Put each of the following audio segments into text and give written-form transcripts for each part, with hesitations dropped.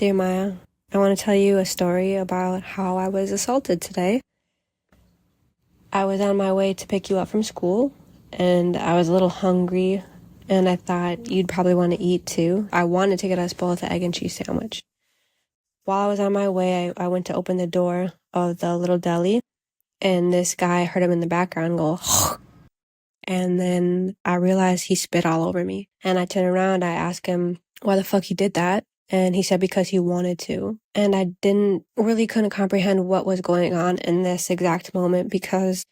Dear Maya, I want to tell you a story about how I was assaulted today. I was on my way to pick you up from school, and I was a little hungry, and I thought you'd probably want to eat too. I wanted to get us both an egg and cheese sandwich. While I was on my way, I went to open the door of the little deli, and this guy, I heard him in the background go, and then I realized he spit all over me. And I turned around, I asked him why the fuck he did that. And he said because he wanted to. And I couldn't comprehend what was going on in this exact moment, because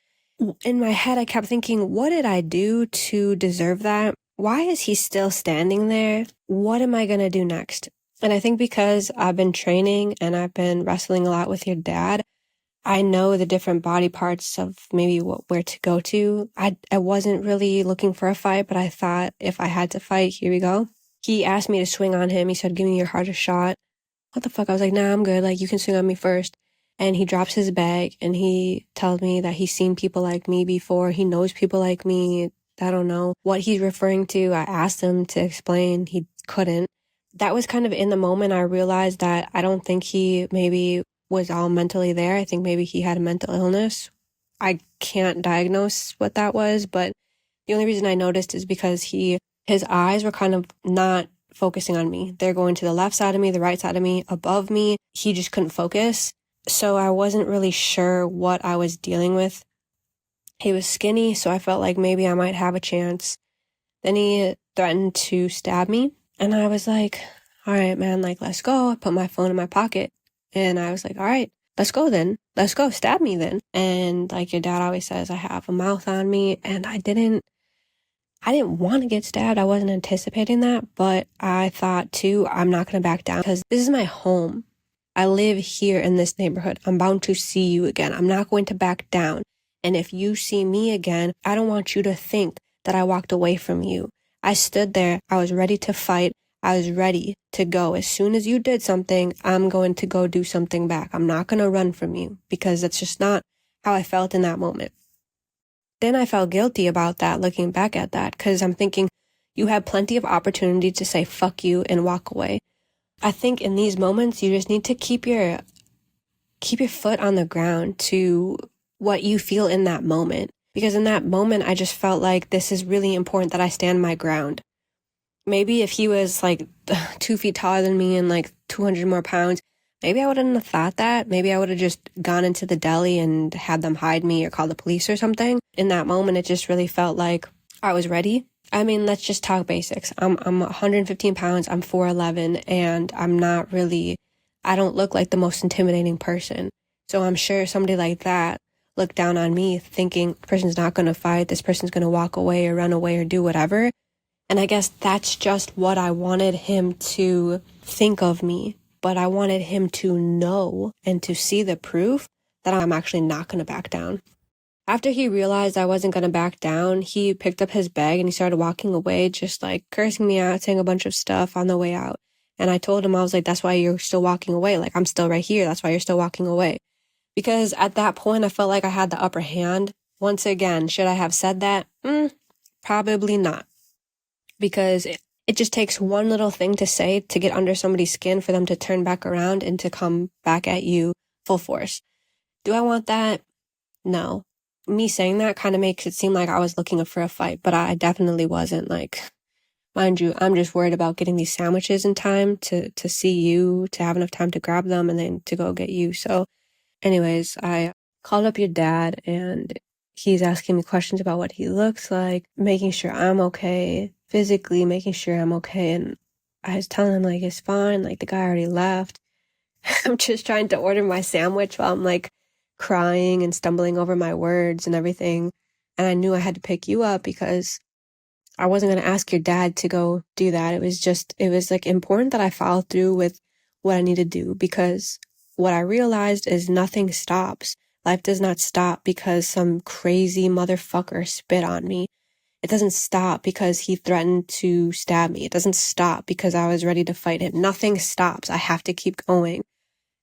in my head I kept thinking, what did I do to deserve that? Why is he still standing there? What am I gonna do next? And I think because I've been training and I've been wrestling a lot with your dad, I know the different body parts of maybe where to go to. I wasn't really looking for a fight, but I thought if I had to fight, here we go. He asked me to swing on him. He said, give me your hardest shot. What the fuck? I was like, nah, I'm good. Like, you can swing on me first. And he drops his bag and he tells me that he's seen people like me before. He knows people like me. I don't know what he's referring to. I asked him to explain. He couldn't. That was kind of in the moment I realized that I don't think he maybe was all mentally there. I think maybe he had a mental illness. I can't diagnose what that was, but the only reason I noticed is because his eyes were kind of not focusing on me. They're going to the left side of me, the right side of me, above me. He just couldn't focus. So I wasn't really sure what I was dealing with. He was skinny, so I felt like maybe I might have a chance. Then he threatened to stab me. And I was like, all right, man, like, let's go. I put my phone in my pocket. And I was like, all right, let's go then. Let's go. Stab me then. And like your dad always says, I have a mouth on me. And I didn't want to get stabbed. I wasn't anticipating that. But I thought too, I'm not going to back down because this is my home. I live here in this neighborhood. I'm bound to see you again. I'm not going to back down. And if you see me again, I don't want you to think that I walked away from you. I stood there. I was ready to fight. I was ready to go. As soon as you did something, I'm going to go do something back. I'm not going to run from you because that's just not how I felt in that moment. Then I felt guilty about that, looking back at that, because I'm thinking you had plenty of opportunity to say fuck you and walk away. I think in these moments, you just need to keep your foot on the ground to what you feel in that moment. Because in that moment, I just felt like this is really important that I stand my ground. Maybe if he was like 2 feet taller than me and like 200 more pounds, maybe I wouldn't have thought that. Maybe I would have just gone into the deli and had them hide me or call the police or something. In that moment, it just really felt like I was ready. I mean, let's just talk basics. I'm 115 pounds, I'm 4'11", and I don't look like the most intimidating person. So I'm sure somebody like that looked down on me thinking, this person's not going to fight, this person's going to walk away or run away or do whatever. And I guess that's just what I wanted him to think of me. But I wanted him to know and to see the proof that I'm actually not going to back down. After he realized I wasn't going to back down, he picked up his bag and he started walking away, just like cursing me out, saying a bunch of stuff on the way out. And I told him, I was like, that's why you're still walking away. Like, I'm still right here. That's why you're still walking away. Because at that point, I felt like I had the upper hand. Once again, should I have said that? Probably not. Because it just takes one little thing to say to get under somebody's skin for them to turn back around and to come back at you full force. Do I want that? No. Me saying that kind of makes it seem like I was looking for a fight, but I definitely wasn't. Like, mind you, I'm just worried about getting these sandwiches in time to see you, to have enough time to grab them and then to go get you. So anyways, I called up your dad and he's asking me questions about what he looks like, making sure I'm okay, physically making sure I'm okay. And I was telling him, like, it's fine. Like, the guy already left. I'm just trying to order my sandwich while I'm like crying and stumbling over my words and everything. And I knew I had to pick you up because I wasn't going to ask your dad to go do that. It was like important that I follow through with what I need to do, because what I realized is nothing stops. Life does not stop because some crazy motherfucker spit on me. It doesn't stop because he threatened to stab me. It doesn't stop because I was ready to fight him. Nothing stops. I have to keep going.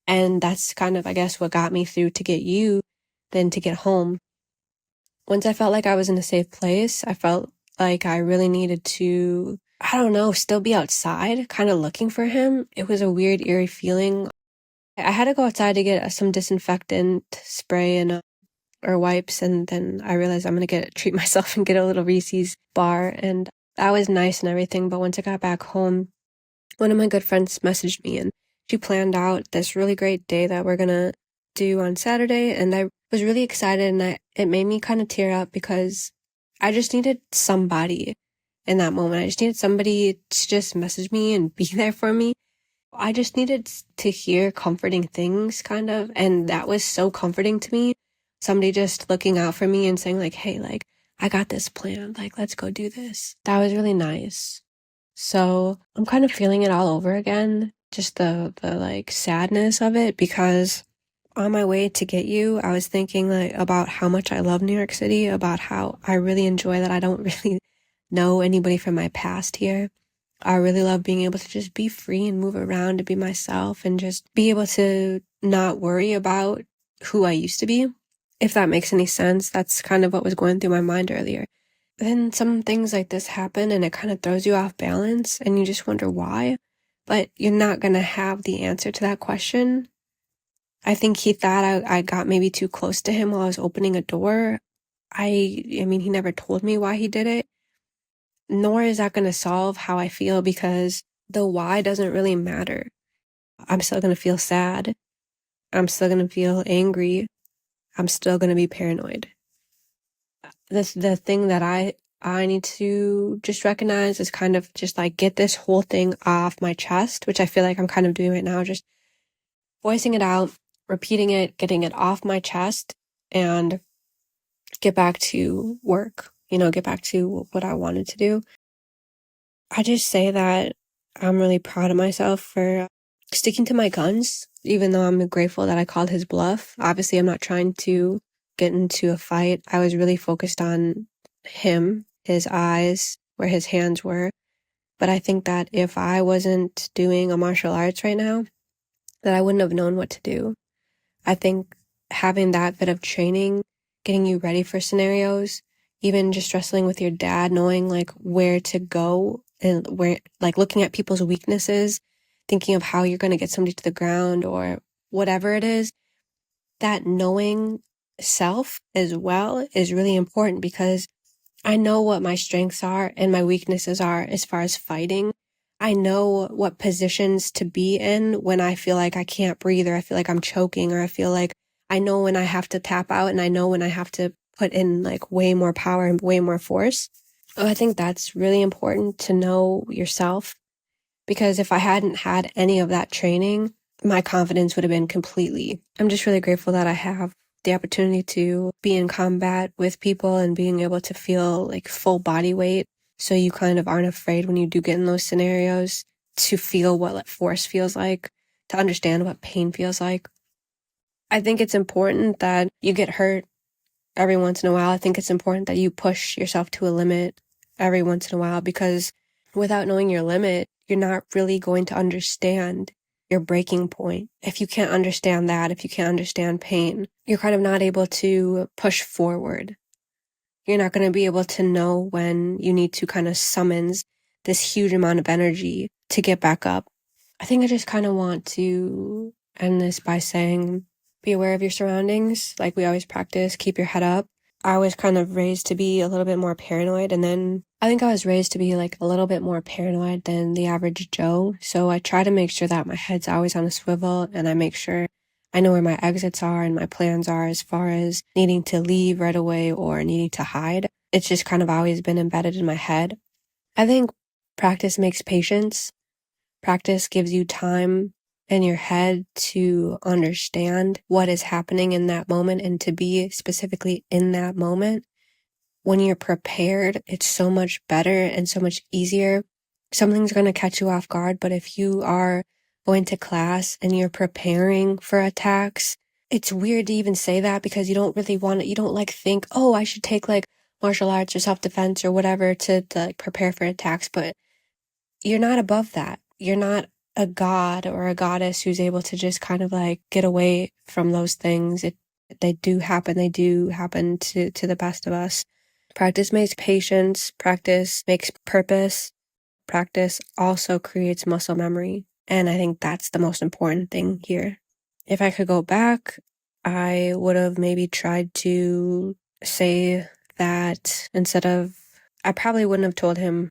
And that's kind of, I guess, what got me through to get you, then to get home. Once I felt like I was in a safe place, I felt like I really needed to I don't know, still be outside, kind of looking for him. It was a weird, eerie feeling. I had to go outside to get some disinfectant spray and or wipes, and then I realized I'm gonna treat myself and get a little Reese's bar, and that was nice and everything. But once I got back home, one of my good friends messaged me, and she planned out this really great day that we're gonna do on Saturday, and I was really excited, and it made me kind of tear up because I just needed somebody in that moment. I just needed somebody to just message me and be there for me. I just needed to hear comforting things, kind of, and that was so comforting to me. Somebody just looking out for me and saying like, hey, like, I got this plan, like, let's go do this. That was really nice. So I'm kind of feeling it all over again, just the like sadness of it, because on my way to get you, I was thinking like about how much I love New York City, about how I really enjoy that I don't really know anybody from my past here. I really love being able to just be free and move around and be myself and just be able to not worry about who I used to be. If that makes any sense, that's kind of what was going through my mind earlier. Then some things like this happen and it kind of throws you off balance and you just wonder why, but you're not going to have the answer to that question. I think he thought I got maybe too close to him while I was opening a door. I mean, he never told me why he did it, nor is that going to solve how I feel because the why doesn't really matter. I'm still going to feel sad. I'm still going to feel angry. I'm still going to be paranoid. The thing that I need to just recognize is kind of just like get this whole thing off my chest, which I feel like I'm kind of doing right now, just voicing it out, repeating it, getting it off my chest, and get back to work, get back to what I wanted to do. I just say that I'm really proud of myself for sticking to my guns, even though I'm grateful that I called his bluff. Obviously, I'm not trying to get into a fight. I was really focused on him, his eyes, where his hands were. But I think that if I wasn't doing a martial arts right now, that I wouldn't have known what to do. I think having that bit of training, getting you ready for scenarios, even just wrestling with your dad, knowing like where to go and where, like looking at people's weaknesses, thinking of how you're going to get somebody to the ground or whatever it is, that knowing self as well is really important because I know what my strengths are and my weaknesses are as far as fighting. I know what positions to be in when I feel like I can't breathe or I feel like I'm choking or I feel like I know when I have to tap out and I know when I have to put in like way more power and way more force. I think that's really important to know yourself because if I hadn't had any of that training, my confidence would have been completely. I'm just really grateful that I have the opportunity to be in combat with people and being able to feel like full body weight. So you kind of aren't afraid when you do get in those scenarios to feel what force feels like, to understand what pain feels like. I think it's important that you get hurt every once in a while. I think it's important that you push yourself to a limit every once in a while because without knowing your limit, you're not really going to understand your breaking point. If you can't understand that, if you can't understand pain, you're kind of not able to push forward. You're not going to be able to know when you need to kind of summons this huge amount of energy to get back up. I think I just kind of want to end this by saying, be aware of your surroundings. Like we always practice, keep your head up. I was kind of raised to be a little bit more paranoid. And then I think I was raised to be like a little bit more paranoid than the average Joe. So I try to make sure that my head's always on a swivel and I make sure I know where my exits are and my plans are as far as needing to leave right away or needing to hide. It's just kind of always been embedded in my head. I think practice makes patience. Practice gives you time in your head to understand what is happening in that moment and to be specifically in that moment. When you're prepared, it's so much better and so much easier. Something's going to catch you off guard, but if you are going to class and you're preparing for attacks, it's weird to even say that because you don't really want it. You don't like think, oh, I should take like martial arts or self-defense or whatever to like prepare for attacks, but you're not above that. You're not a god or a goddess who's able to just kind of like get away from those things. They do happen. They do happen to the best of us. Practice makes patience. Practice makes purpose. practice also creates muscle memory. And I think that's the most important thing here. If I could go back, I would have maybe tried to say that I probably wouldn't have told him,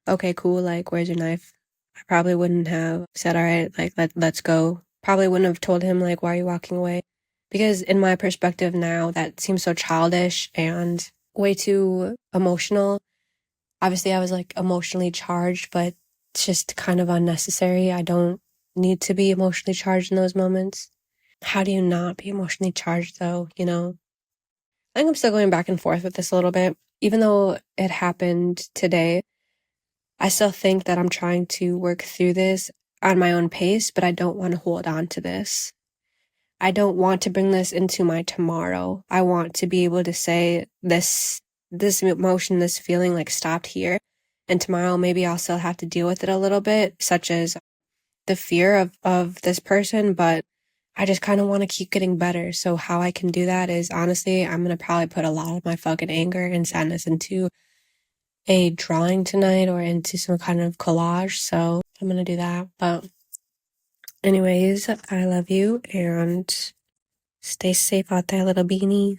okay, cool, like, where's your knife? I probably wouldn't have said, all right, like, let's go. Probably wouldn't have told him, like, why are you walking away? Because in my perspective now, that seems so childish and way too emotional. Obviously, I was, like, emotionally charged, but it's just kind of unnecessary. I don't need to be emotionally charged in those moments. How do you not be emotionally charged, though, you know? I think I'm still going back and forth with this a little bit. Even though it happened today, I still think that I'm trying to work through this on my own pace, but I don't want to hold on to this. I don't want to bring this into my tomorrow. I want to be able to say this emotion, this feeling like stopped here. And tomorrow maybe I'll still have to deal with it a little bit, such as the fear of this person, but I just kind of want to keep getting better. So how I can do that is honestly, I'm going to probably put a lot of my fucking anger and sadness into a drawing tonight or into some kind of collage. So I'm going to do that. But anyways, I love you and stay safe out there, little beanie.